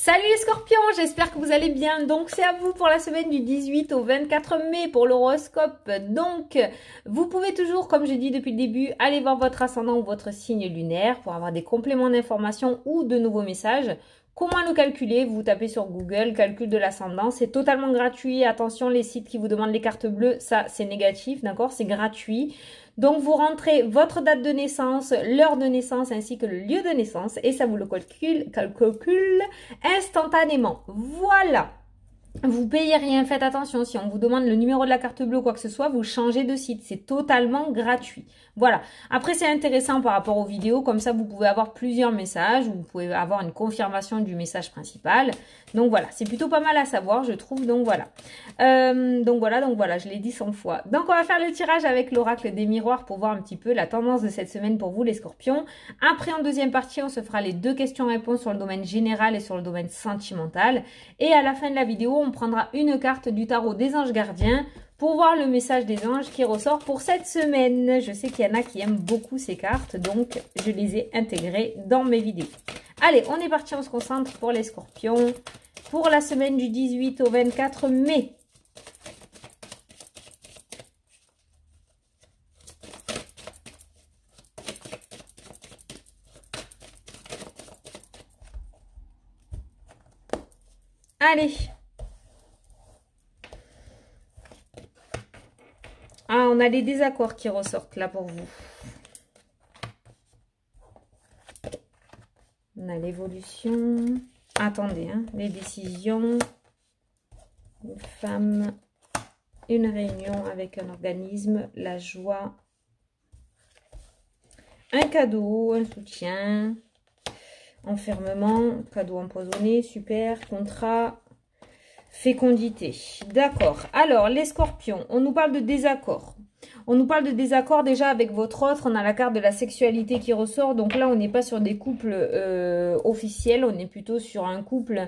Salut les scorpions, j'espère que vous allez bien. Donc c'est à vous pour la semaine du 18 au 24 mai pour l'horoscope. Donc vous pouvez toujours, comme je dis depuis le début, aller voir votre ascendant ou votre signe lunaire pour avoir des compléments d'informations ou de nouveaux messages. Comment le calculer? Vous tapez sur Google, calcul de l'ascendant, c'est totalement gratuit. Attention, les sites qui vous demandent les cartes bleues, ça c'est négatif, d'accord? C'est gratuit. Donc vous rentrez votre date de naissance, l'heure de naissance ainsi que le lieu de naissance et ça vous le calcule instantanément. Voilà. Vous payez rien, faites attention, si on vous demande le numéro de la carte bleue ou quoi que ce soit, vous changez de site, c'est totalement gratuit. Voilà, après c'est intéressant par rapport aux vidéos, comme ça vous pouvez avoir plusieurs messages, vous pouvez avoir une confirmation du message principal. Donc voilà, c'est plutôt pas mal à savoir je trouve, donc voilà. Donc voilà, je l'ai dit 100 fois. Donc on va faire le tirage avec l'oracle des miroirs pour voir un petit peu la tendance de cette semaine pour vous les scorpions. Après en deuxième partie, on se fera les deux questions-réponses sur le domaine général et sur le domaine sentimental. Et à la fin de la vidéo, on prendra une carte du tarot des anges gardiens pour voir le message des anges qui ressort pour cette semaine. Je sais qu'il y en a qui aiment beaucoup ces cartes, donc je les ai intégrées dans mes vidéos. Allez, on est parti, on se concentre pour les scorpions pour la semaine du 18 au 24 mai. Allez. Ah, on a les désaccords qui ressortent là pour vous. On a l'évolution. Attendez, hein, les décisions. Une femme. Une réunion avec un organisme. La joie. Un cadeau, un soutien. Enfermement. Cadeau empoisonné. Super. Contrat. Fécondité. D'accord. Alors, les scorpions, on nous parle de désaccord. On nous parle de désaccord déjà avec votre autre. On a la carte de la sexualité qui ressort. Donc là, on n'est pas sur des couples officiels. On est plutôt sur un couple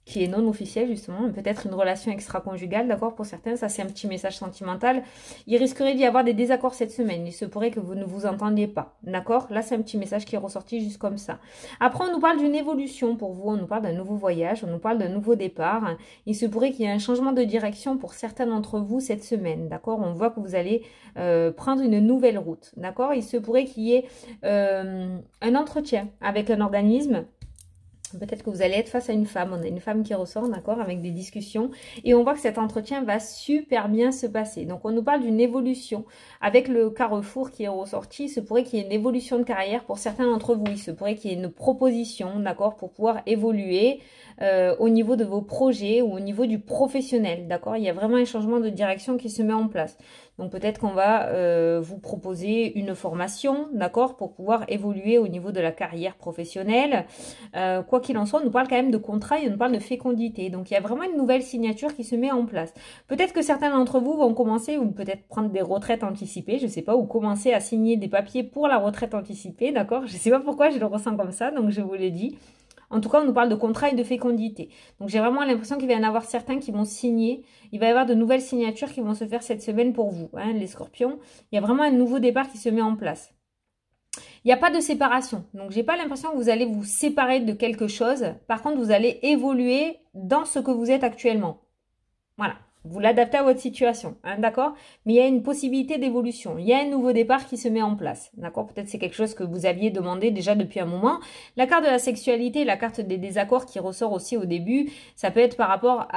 qui est non officiel justement, peut-être une relation extra-conjugale, d'accord, pour certains, ça c'est un petit message sentimental. Il risquerait d'y avoir des désaccords cette semaine, il se pourrait que vous ne vous entendiez pas, d'accord. Là c'est un petit message qui est ressorti juste comme ça. Après on nous parle d'une évolution pour vous, on nous parle d'un nouveau voyage, on nous parle d'un nouveau départ. Il se pourrait qu'il y ait un changement de direction pour certains d'entre vous cette semaine, d'accord. On voit que vous allez prendre une nouvelle route, d'accord. Il se pourrait qu'il y ait un entretien avec un organisme. Peut-être que vous allez être face à une femme. On a une femme qui ressort, d'accord, avec des discussions. Et on voit que cet entretien va super bien se passer. Donc, on nous parle d'une évolution. Avec le carrefour qui est ressorti, il se pourrait qu'il y ait une évolution de carrière pour certains d'entre vous. Il se pourrait qu'il y ait une proposition, d'accord, pour pouvoir évoluer au niveau de vos projets ou au niveau du professionnel, d'accord. Il y a vraiment un changement de direction qui se met en place. Donc peut-être qu'on va vous proposer une formation, d'accord, pour pouvoir évoluer au niveau de la carrière professionnelle. Quoi qu'il en soit, on nous parle quand même de contrat et on nous parle de fécondité. Donc il y a vraiment une nouvelle signature qui se met en place. Peut-être que certains d'entre vous vont commencer ou peut-être prendre des retraites anticipées, je sais pas, ou commencer à signer des papiers pour la retraite anticipée, d'accord. Je sais pas pourquoi je le ressens comme ça, donc je vous l'ai dit. En tout cas, on nous parle de contrat et de fécondité. Donc, j'ai vraiment l'impression qu'il va y en avoir certains qui vont signer. Il va y avoir de nouvelles signatures qui vont se faire cette semaine pour vous, hein, les scorpions. Il y a vraiment un nouveau départ qui se met en place. Il n'y a pas de séparation. Donc, j'ai pas l'impression que vous allez vous séparer de quelque chose. Par contre, vous allez évoluer dans ce que vous êtes actuellement. Voilà. Vous l'adaptez à votre situation, hein, d'accord. Mais il y a une possibilité d'évolution. Il y a un nouveau départ qui se met en place, d'accord. Peut-être c'est quelque chose que vous aviez demandé déjà depuis un moment. La carte de la sexualité, la carte des désaccords qui ressort aussi au début, ça peut être par rapport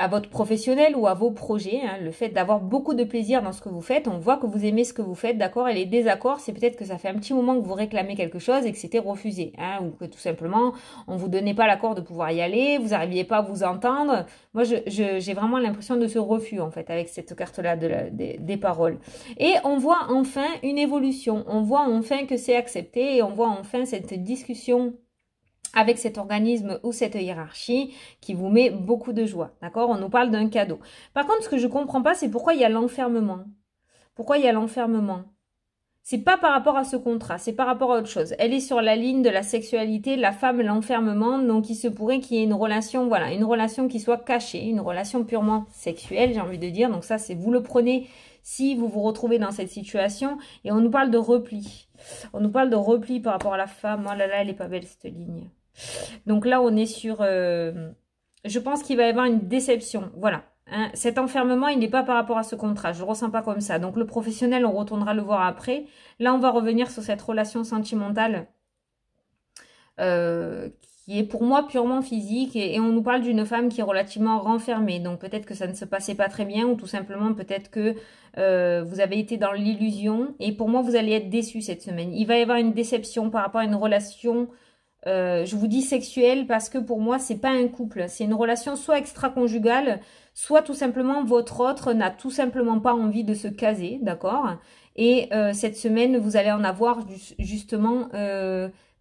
à votre professionnel ou à vos projets, hein, le fait d'avoir beaucoup de plaisir dans ce que vous faites. On voit que vous aimez ce que vous faites, d'accord. Et les désaccords, c'est peut-être que ça fait un petit moment que vous réclamez quelque chose et que c'était refusé, hein, ou que tout simplement, on vous donnait pas l'accord de pouvoir y aller, vous n'arriviez pas à vous entendre. Moi, j'ai vraiment l'impression de ce refus, en fait, avec cette carte-là des paroles. Et on voit enfin une évolution. On voit enfin que c'est accepté et on voit enfin cette discussion avec cet organisme ou cette hiérarchie qui vous met beaucoup de joie, d'accord. On nous parle d'un cadeau. Par contre, ce que je comprends pas, c'est pourquoi il y a l'enfermement. Pourquoi il y a l'enfermement? C'est pas par rapport à ce contrat, c'est par rapport à autre chose. Elle est sur la ligne de la sexualité, la femme, l'enfermement, donc il se pourrait qu'il y ait une relation, voilà, une relation qui soit cachée, une relation purement sexuelle, j'ai envie de dire. Donc ça, c'est vous le prenez si vous vous retrouvez dans cette situation. Et on nous parle de repli. On nous parle de repli par rapport à la femme. Oh là là, elle est pas belle cette ligne. Donc là, on est sur... je pense qu'il va y avoir une déception. Voilà. Hein, cet enfermement, il n'est pas par rapport à ce contrat. Je ne le ressens pas comme ça. Donc le professionnel, on retournera le voir après. Là, on va revenir sur cette relation sentimentale qui est pour moi purement physique. Et on nous parle d'une femme qui est relativement renfermée. Donc peut-être que ça ne se passait pas très bien ou tout simplement peut-être que vous avez été dans l'illusion. Et pour moi, vous allez être déçus cette semaine. Il va y avoir une déception par rapport à une relation... je vous dis sexuelle parce que pour moi c'est pas un couple, c'est une relation soit extra-conjugale, soit tout simplement votre autre n'a tout simplement pas envie de se caser, d'accord? Et cette semaine vous allez en avoir justement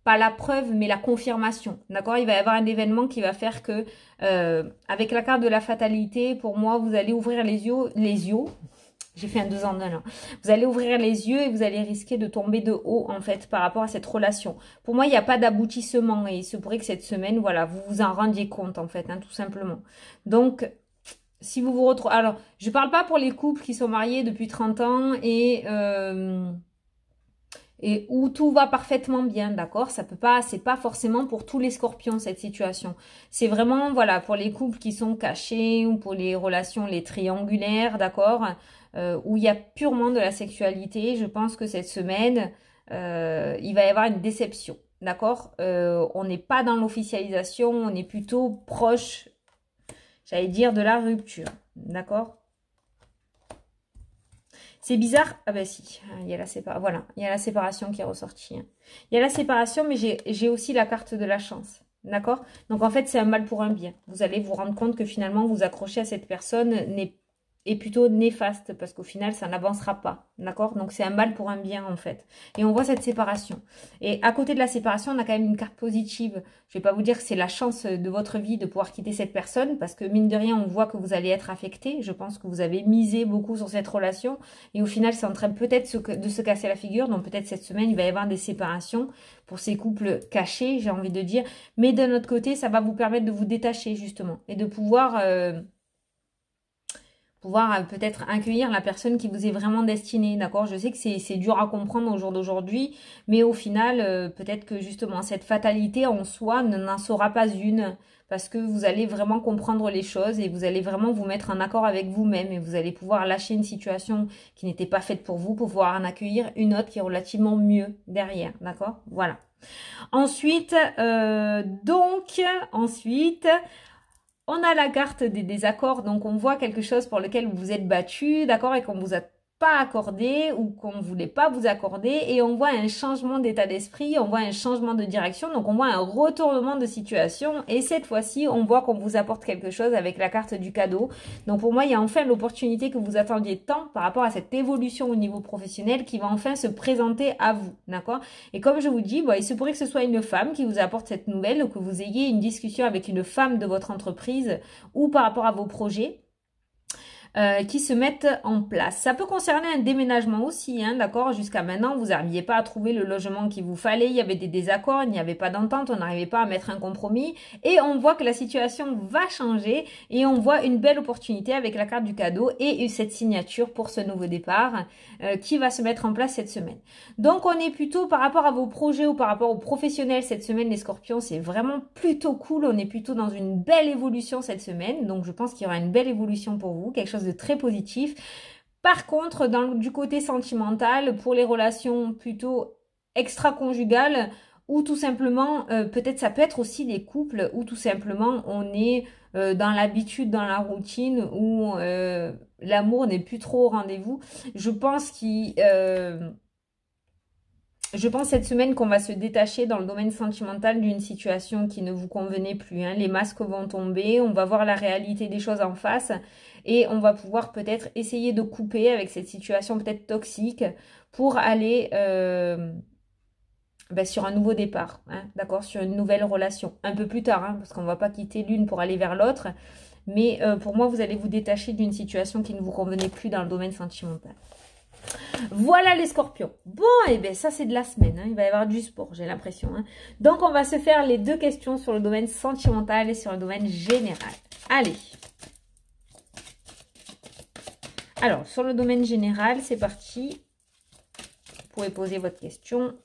pas la preuve mais la confirmation, d'accord? Il va y avoir un événement qui va faire que avec la carte de la fatalité, pour moi vous allez ouvrir les yeux. J'ai fait un 2 en 1 là. Vous allez ouvrir les yeux et vous allez risquer de tomber de haut en fait par rapport à cette relation. Pour moi, il n'y a pas d'aboutissement et il se pourrait que cette semaine, voilà, vous vous en rendiez compte en fait, hein, tout simplement. Donc, si vous vous retrouvez... Alors, je parle pas pour les couples qui sont mariés depuis 30 ans et où tout va parfaitement bien, d'accord? Ça peut pas, c'est pas forcément pour tous les scorpions cette situation. C'est vraiment, voilà, pour les couples qui sont cachés ou pour les relations, les triangulaires, d'accord? Où il y a purement de la sexualité. Je pense que cette semaine, il va y avoir une déception, d'accord? On n'est pas dans l'officialisation, on est plutôt proche, j'allais dire, de la rupture, d'accord? C'est bizarre. Ah ben si, il y a la séparation. Voilà, il y a la séparation qui est ressortie. Il y a la séparation, mais j'ai aussi la carte de la chance. D'accord? Donc en fait, c'est un mal pour un bien. Vous allez vous rendre compte que finalement, vous accrochez à cette personne est plutôt néfaste parce qu'au final, ça n'avancera pas. D'accord? Donc c'est un mal pour un bien en fait. Et on voit cette séparation. Et à côté de la séparation, on a quand même une carte positive. Je vais pas vous dire que c'est la chance de votre vie de pouvoir quitter cette personne parce que mine de rien, on voit que vous allez être affecté. Je pense que vous avez misé beaucoup sur cette relation et au final, c'est en train peut-être de se casser la figure. Donc peut-être cette semaine, il va y avoir des séparations pour ces couples cachés, j'ai envie de dire. Mais d'un autre côté, ça va vous permettre de vous détacher justement et de pouvoir peut-être accueillir la personne qui vous est vraiment destinée, d'accord? Je sais que c'est dur à comprendre au jour d'aujourd'hui, mais au final, peut-être que justement, cette fatalité en soi n'en sera pas une, parce que vous allez vraiment comprendre les choses et vous allez vraiment vous mettre en accord avec vous-même et vous allez pouvoir lâcher une situation qui n'était pas faite pour vous, pour pouvoir en accueillir une autre qui est relativement mieux derrière, d'accord? Voilà. Ensuite, on a la carte des désaccords, donc on voit quelque chose pour lequel vous vous êtes battu, d'accord, et qu'on vous a pas accordé ou qu'on ne voulait pas vous accorder, et on voit un changement d'état d'esprit, on voit un changement de direction, donc on voit un retournement de situation, et cette fois-ci, on voit qu'on vous apporte quelque chose avec la carte du cadeau. Donc pour moi, il y a enfin l'opportunité que vous attendiez tant par rapport à cette évolution au niveau professionnel qui va enfin se présenter à vous, d'accord? Et comme je vous dis, il se pourrait que ce soit une femme qui vous apporte cette nouvelle, ou que vous ayez une discussion avec une femme de votre entreprise, ou par rapport à vos projets, qui se mettent en place. Ça peut concerner un déménagement aussi, hein, d'accord? Jusqu'à maintenant, vous n'arriviez pas à trouver le logement qu'il vous fallait, il y avait des désaccords, il n'y avait pas d'entente, on n'arrivait pas à mettre un compromis, et on voit que la situation va changer, et on voit une belle opportunité avec la carte du cadeau, et cette signature pour ce nouveau départ, qui va se mettre en place cette semaine. Donc on est plutôt par rapport à vos projets ou par rapport aux professionnels cette semaine, les scorpions, c'est vraiment plutôt cool, on est plutôt dans une belle évolution cette semaine, donc je pense qu'il y aura une belle évolution pour vous, quelque chose de très positif. Par contre, du côté sentimental, pour les relations plutôt extra-conjugales, ou tout simplement, peut-être ça peut être aussi des couples où tout simplement on est dans l'habitude, dans la routine, où l'amour n'est plus trop au rendez-vous. Je pense cette semaine qu'on va se détacher dans le domaine sentimental d'une situation qui ne vous convenait plus. Hein. Les masques vont tomber, on va voir la réalité des choses en face et on va pouvoir peut-être essayer de couper avec cette situation peut-être toxique pour aller sur un nouveau départ, hein, d'accord, sur une nouvelle relation. Un peu plus tard, hein, parce qu'on ne va pas quitter l'une pour aller vers l'autre. Mais pour moi, vous allez vous détacher d'une situation qui ne vous convenait plus dans le domaine sentimental. Voilà les scorpions. Bon, et bien ça c'est de la semaine. Hein. Il va y avoir du sport, j'ai l'impression. Hein. Donc on va se faire les deux questions sur le domaine sentimental et sur le domaine général. Allez. Alors, sur le domaine général, c'est parti pouvez poser votre question.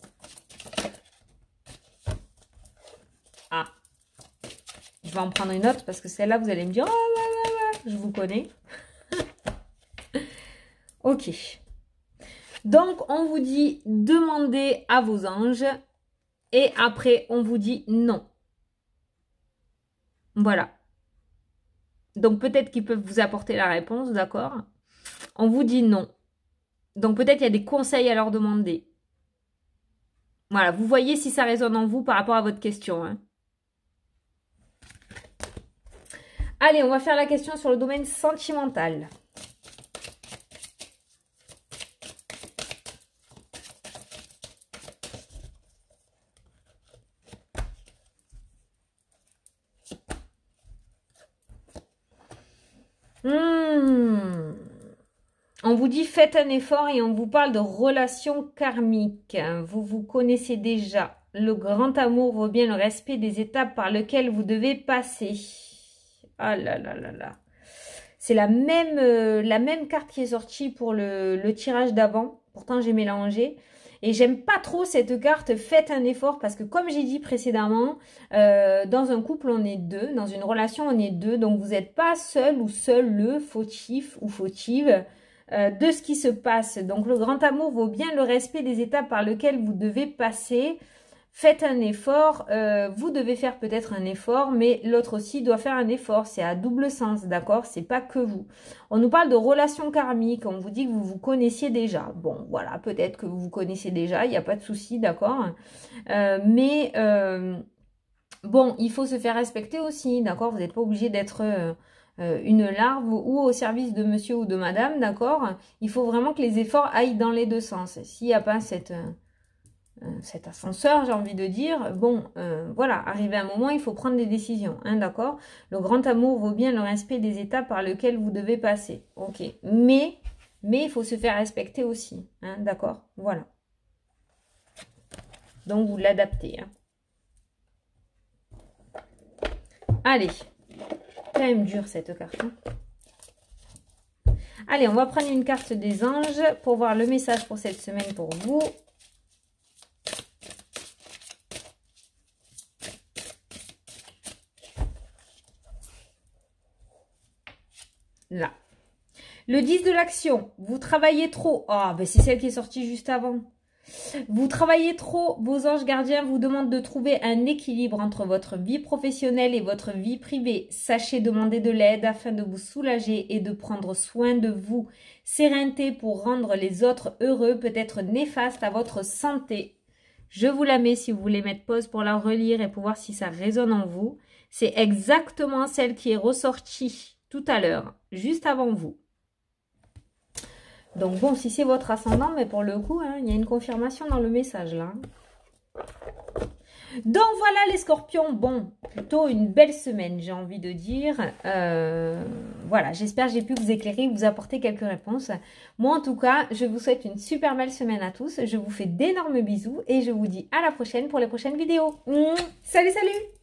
Ah, je vais en prendre une autre parce que celle-là, vous allez me dire, oh, ouais, je vous connais. Ok. Donc, on vous dit demandez à vos anges et après, on vous dit non. Voilà. Donc, peut-être qu'ils peuvent vous apporter la réponse, d'accord? On vous dit non. Donc, peut-être il y a des conseils à leur demander. Voilà, vous voyez si ça résonne en vous par rapport à votre question. Hein. Allez, on va faire la question sur le domaine sentimental. On vous dit faites un effort et on vous parle de relations karmiques. Vous vous connaissez déjà. Le grand amour vaut bien le respect des étapes par lesquelles vous devez passer. Ah là là là là. C'est la même carte qui est sortie pour le tirage d'avant. Pourtant, j'ai mélangé. Et j'aime pas trop cette carte, faites un effort, parce que comme j'ai dit précédemment, dans un couple, on est deux. Dans une relation, on est deux. Donc, vous n'êtes pas seul ou seul le fautif ou fautive de ce qui se passe. Donc, le grand amour vaut bien le respect des étapes par lesquelles vous devez passer. Faites un effort, vous devez faire peut-être un effort, mais l'autre aussi doit faire un effort. C'est à double sens, d'accord? C'est pas que vous. On nous parle de relations karmiques, on vous dit que vous vous connaissiez déjà. Bon, voilà, peut-être que vous vous connaissez déjà, il n'y a pas de souci, d'accord? Bon, il faut se faire respecter aussi, d'accord? Vous n'êtes pas obligé d'être une larve ou au service de monsieur ou de madame, d'accord? Il faut vraiment que les efforts aillent dans les deux sens. S'il n'y a pas cet ascenseur, j'ai envie de dire, bon, voilà, arrivé à un moment, il faut prendre des décisions, hein, d'accord? Le grand amour vaut bien le respect des étapes par lesquelles vous devez passer, ok? Mais il faut se faire respecter aussi, hein, d'accord? Voilà. Donc, vous l'adaptez, hein. Allez, quand même dure cette carte, hein. Allez, on va prendre une carte des anges pour voir le message pour cette semaine pour vous. Là. Le 10 de l'action. Vous travaillez trop. Ah, ben c'est celle qui est sortie juste avant. Vous travaillez trop. Vos anges gardiens vous demandent de trouver un équilibre entre votre vie professionnelle et votre vie privée. Sachez demander de l'aide afin de vous soulager et de prendre soin de vous. Sérénité pour rendre les autres heureux peut être néfaste à votre santé. Je vous la mets si vous voulez mettre pause pour la relire et pour voir si ça résonne en vous. C'est exactement celle qui est ressortie tout à l'heure, juste avant vous. Donc bon, si c'est votre ascendant, mais pour le coup, hein, il y a une confirmation dans le message là. Donc voilà les scorpions, bon, plutôt une belle semaine, j'ai envie de dire. Voilà, j'espère que j'ai pu vous éclairer, vous apporter quelques réponses. Moi en tout cas, je vous souhaite une super belle semaine à tous. Je vous fais d'énormes bisous et je vous dis à la prochaine pour les prochaines vidéos. Salut, salut!